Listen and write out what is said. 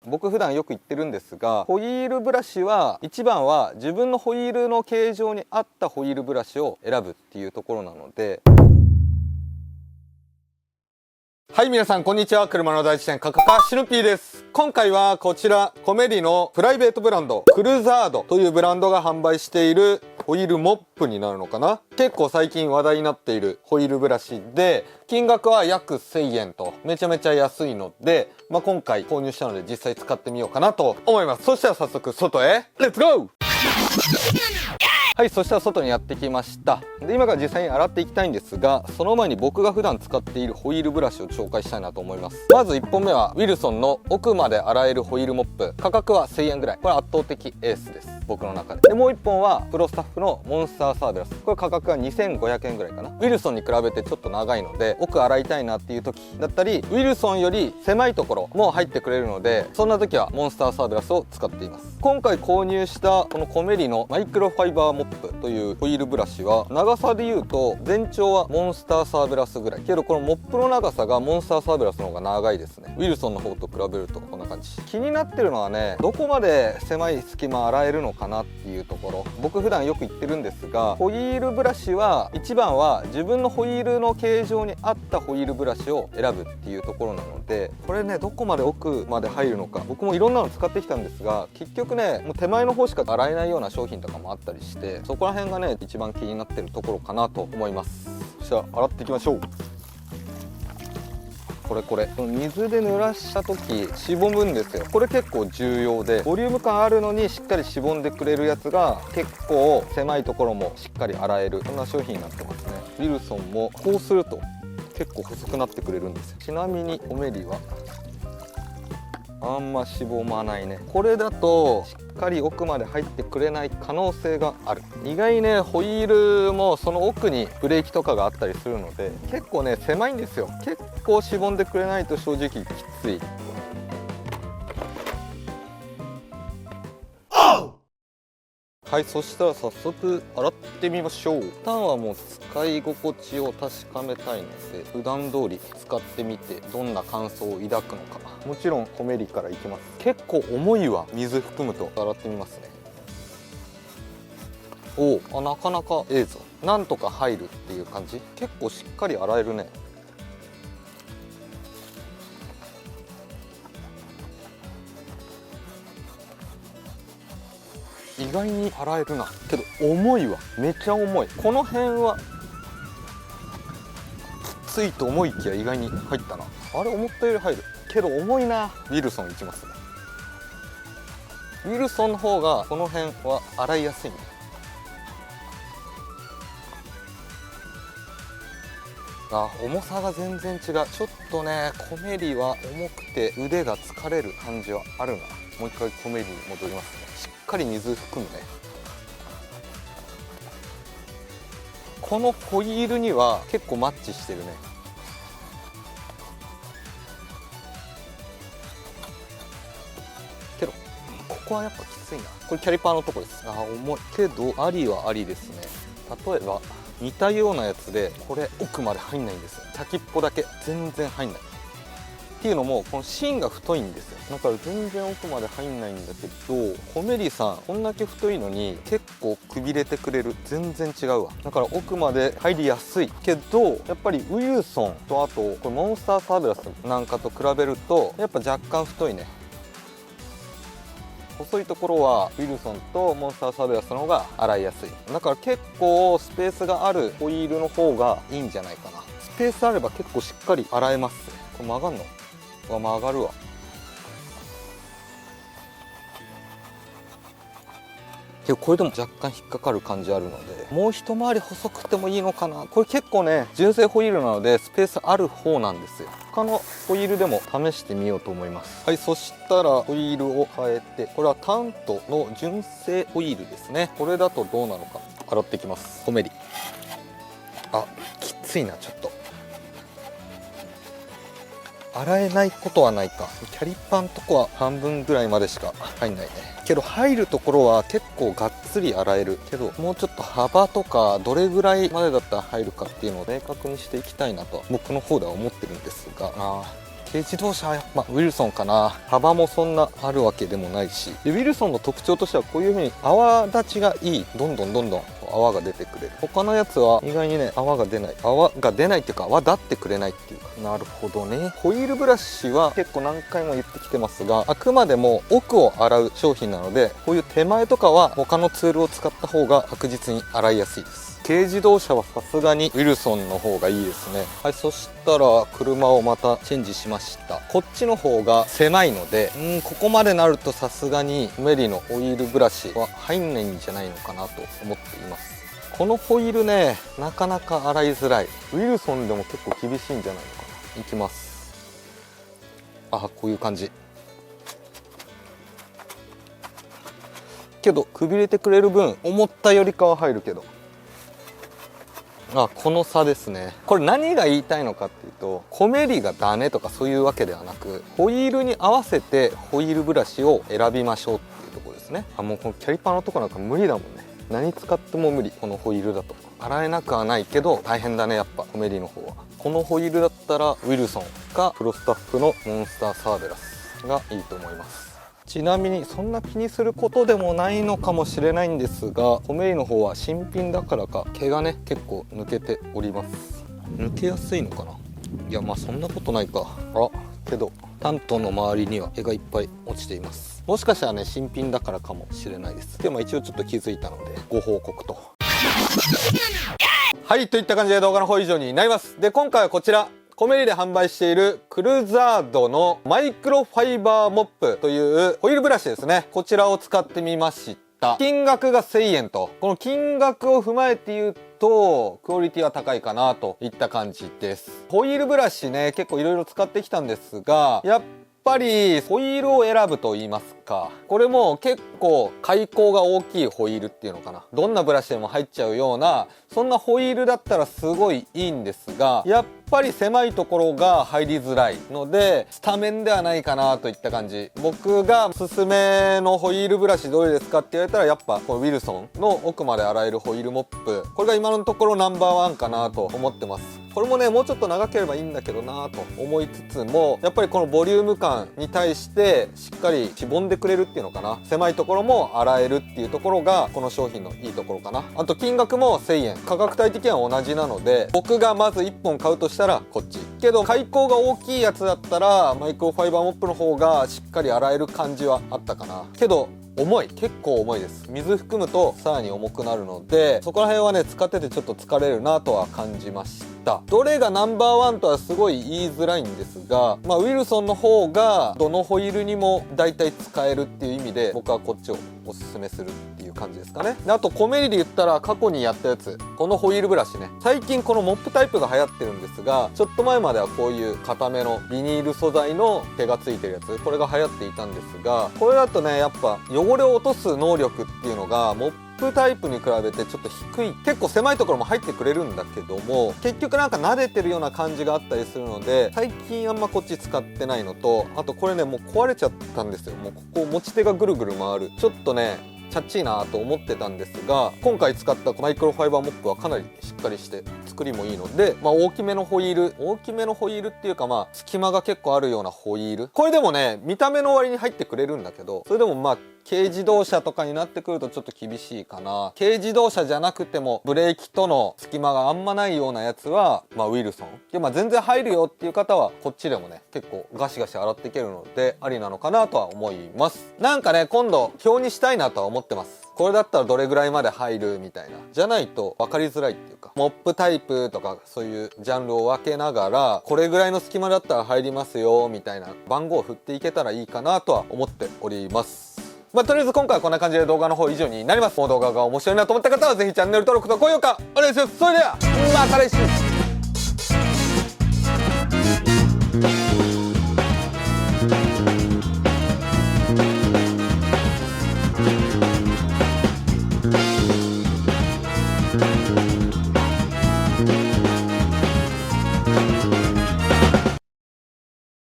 僕普段よく言ってるんですが、ホイールブラシは一番は自分のホイールの形状に合ったホイールブラシを選ぶっていうところなので。はい、皆さんこんにちは。車の第一店カカカシヌピーです。今回はこちらコメリのプライベートブランドクルザードというブランドが販売しているホイールモップになるのかな。結構最近話題になっているホイールブラシで、金額は約1000円とめちゃめちゃ安いので、今回購入したので実際使ってみようかなと思います。そしたら早速外へレッツゴー。はい、そしたら外にやってきました。で、今から実際に洗っていきたいんですが、その前に僕が普段使っているホイールブラシを紹介したいなと思います。まず1本目はウィルソンの奥まで洗えるホイールモップ。価格は1000円ぐらい。これ圧倒的エースです、僕の中で。で、もう1本はプロスタッフのモンスターサーベラス。これ価格が2500円ぐらいかな。ウィルソンに比べてちょっと長いので、奥洗いたいなっていう時だったり、ウィルソンより狭いところも入ってくれるので、そんな時はモンスターサーベラスを使っています。今回購入したこのコメリのマイクロファイバーモップというホイールブラシは、長さで言うと全長はモンスターサーベラスぐらいけど、このモップの長さがモンスターサーベラスの方が長いですね。ウィルソンの方と比べるとこんな感じ。気になってるのはね、どこまで狭い隙間洗えるのかなっていうところ。僕普段よく言ってるんですが、ホイールブラシは一番は自分のホイールの形状に合ったホイールブラシを選ぶっていうところなので、これね、どこまで奥まで入るのか、僕もいろんなの使ってきたんですが、結局ね、もう手前の方しか洗えないような商品とかもあったりして、そこら辺がね一番気になってるところかなと思います。そしたら洗っていきましょう。これ水で濡らした時しぼむんですよ。これ結構重要で、ボリューム感あるのにしっかりしぼんでくれるやつが結構狭いところもしっかり洗える、そんな商品になってますね。ウィルソンもこうすると結構細くなってくれるんですよ。ちなみにコメリはあんましぼまないね。これだとしっかり奥まで入ってくれない可能性がある。意外ね、ホイールもその奥にブレーキとかがあったりするので、結構ね狭いんですよ。結構しぼんでくれないと正直きつい。はい、そしたら早速洗ってみましょう。一旦はもう使い心地を確かめたいので、普段通り使ってみてどんな感想を抱くのか。もちろんコメリからいきます。結構重いわ、水含むと。洗ってみますね。おお、なかなかええぞ。なんとか入るっていう感じ。結構しっかり洗えるね。意外に洗えるな。けど重いわ、めっちゃ重い。この辺はきついと思いきや意外に入ったな。あれ、思ったより入るけど重いな。ウィルソンいきますね。ウィルソンの方がこの辺は洗いやすいね。重さが全然違う。ちょっとね、コメリは重くて腕が疲れる感じはあるな。もう一回コメリに戻りますね。しっかり水含むね。このホイールには結構マッチしてるね。けどここはやっぱきついな。これキャリパーのとこです。重いけどありはありですね。例えば似たようなやつで、これ奥まで入んないんですよ。先っぽだけ全然入んない。っていうのもこの芯が太いんですよ。だから全然奥まで入んないんだけど、コメリさんこんだけ太いのに結構くびれてくれる。全然違うわ。だから奥まで入りやすいけど、やっぱりウィルソンとあとこれモンスターサーベラスなんかと比べるとやっぱ若干太いね。細いところはウィルソンとモンスターサーベラスの方が洗いやすい。だから結構スペースがあるホイールの方がいいんじゃないかな。スペースあれば結構しっかり洗えます。これ曲がんの？曲がるわ。けどこれでも若干引っかかる感じあるので、もう一回り細くてもいいのかな。これ結構ね、純正ホイールなのでスペースある方なんですよ。他のホイールでも試してみようと思います。はい、そしたらホイールを変えて、これはタントの純正ホイールですね。これだとどうなのか洗っていきます。コメリ。きついな。ちょっと洗えないことはないか。キャリパーのとこは半分ぐらいまでしか入んないね。けど入るところは結構がっつり洗えるけど、もうちょっと幅とかどれぐらいまでだったら入るかっていうのを明確にしていきたいなと僕の方では思ってるんですが、軽自動車はやっぱウィルソンかな。幅もそんなあるわけでもないし、でウィルソンの特徴としてはこういう風に泡立ちがいい。どんどん泡が出てくれる。他のやつは意外にね泡が出ないっていうか泡立ってくれないっていうか。なるほどね。ホイールブラシは結構何回も言ってきてますが、あくまでも奥を洗う商品なので、こういう手前とかは他のツールを使った方が確実に洗いやすいです。軽自動車はさすがにウィルソンの方がいいですね。はい、そしたら車をまたチェンジしました。こっちの方が狭いので、ここまでなるとさすがにコメリのホイールブラシは入んないんじゃないのかなと思っています。このホイールね、なかなか洗いづらい。ウィルソンでも結構厳しいんじゃないのかな。いきます。あ、こういう感じ。けどくびれてくれる分思ったよりかは入るけど、この差ですね。これ何が言いたいのかっていうと、コメリがダメとかそういうわけではなく、ホイールに合わせてホイールブラシを選びましょうっていうところですね。もうこのキャリパーのとこなんか無理だもんね。何使っても無理。このホイールだと洗えなくはないけど大変だね、やっぱコメリの方は。このホイールだったらウィルソンかプロスタッフのモンスターサーベラスがいいと思います。ちなみにそんな気にすることでもないのかもしれないんですが、コメリの方は新品だからか毛がね結構抜けております。抜けやすいのかな。いや、まあそんなことないか。けどタントの周りには毛がいっぱい落ちています。もしかしたらね新品だからかもしれないです。でも一応ちょっと気づいたのでご報告と。はい、といった感じで動画の方以上になります。で、今回はこちらコメリで販売しているクルザードのマイクロファイバーモップというホイールブラシですね。こちらを使ってみました。金額が1000円と、この金額を踏まえて言うとクオリティは高いかなといった感じです。ホイールブラシね結構いろいろ使ってきたんですが、やっぱりホイールを選ぶと言いますか、これも結構開口が大きいホイールっていうのかな、どんなブラシでも入っちゃうようなそんなホイールだったらすごいいいんですが、やっぱり狭いところが入りづらいのでスタメンではないかなといった感じ。僕がおすすめのホイールブラシどれですかって言われたら、やっぱこのウィルソンの奥まで洗えるホイールモップ、これが今のところナンバーワンかなと思ってます。これもねもうちょっと長ければいいんだけどなと思いつつも、やっぱりこのボリューム感に対してしっかりしぼんでくれるっていうのかな、狭いところも洗えるっていうところがこの商品のいいところかな。あと金額も1000円、価格帯的には同じなので、僕がまず1本買うとしたらこっち。けど開口が大きいやつだったらマイクロファイバーモップの方がしっかり洗える感じはあったかな。けど重い、結構重いです。水含むとさらに重くなるので、そこら辺はね使っててちょっと疲れるなとは感じました。どれがナンバーワンとはすごい言いづらいんですが、ウィルソンの方がどのホイールにもだいたい使えるっていう意味で僕はこっちをおすすめするっていう感じですかね。で、あとコメリで言ったら過去にやったやつ、このホイールブラシね、最近このモップタイプが流行ってるんですが、ちょっと前まではこういう固めのビニール素材の毛がついてるやつ、これが流行っていたんですが、これだとねやっぱ汚れを落とす能力っていうのがモップタイプに比べてちょっと低い。結構狭いところも入ってくれるんだけども、結局なんか撫でてるような感じがあったりするので、最近あんまこっち使ってないのと、あとこれねもう壊れちゃったんですよ。もうここ持ち手がぐるぐる回る、ちょっとねチャッチーなと思ってたんですが、今回使ったマイクロファイバーモップはかなりしっかりして作りもいいので、大きめのホイールっていうか隙間が結構あるようなホイール、これでもね見た目の割に入ってくれるんだけど、それでも軽自動車とかになってくるとちょっと厳しいかな。軽自動車じゃなくてもブレーキとの隙間があんまないようなやつはウィルソンで、全然入るよっていう方はこっちでもね結構ガシガシ洗っていけるのでありなのかなとは思います。なんかね今度表にしたいなとは思ってます。これだったらどれぐらいまで入るみたいな、じゃないと分かりづらいっていうか、モップタイプとかそういうジャンルを分けながら、これぐらいの隙間だったら入りますよみたいな番号を振っていけたらいいかなとは思っております。とりあえず今回はこんな感じで動画の方以上になります。この動画が面白いなと思った方はぜひチャンネル登録と高評価お願いします。それではまた来週。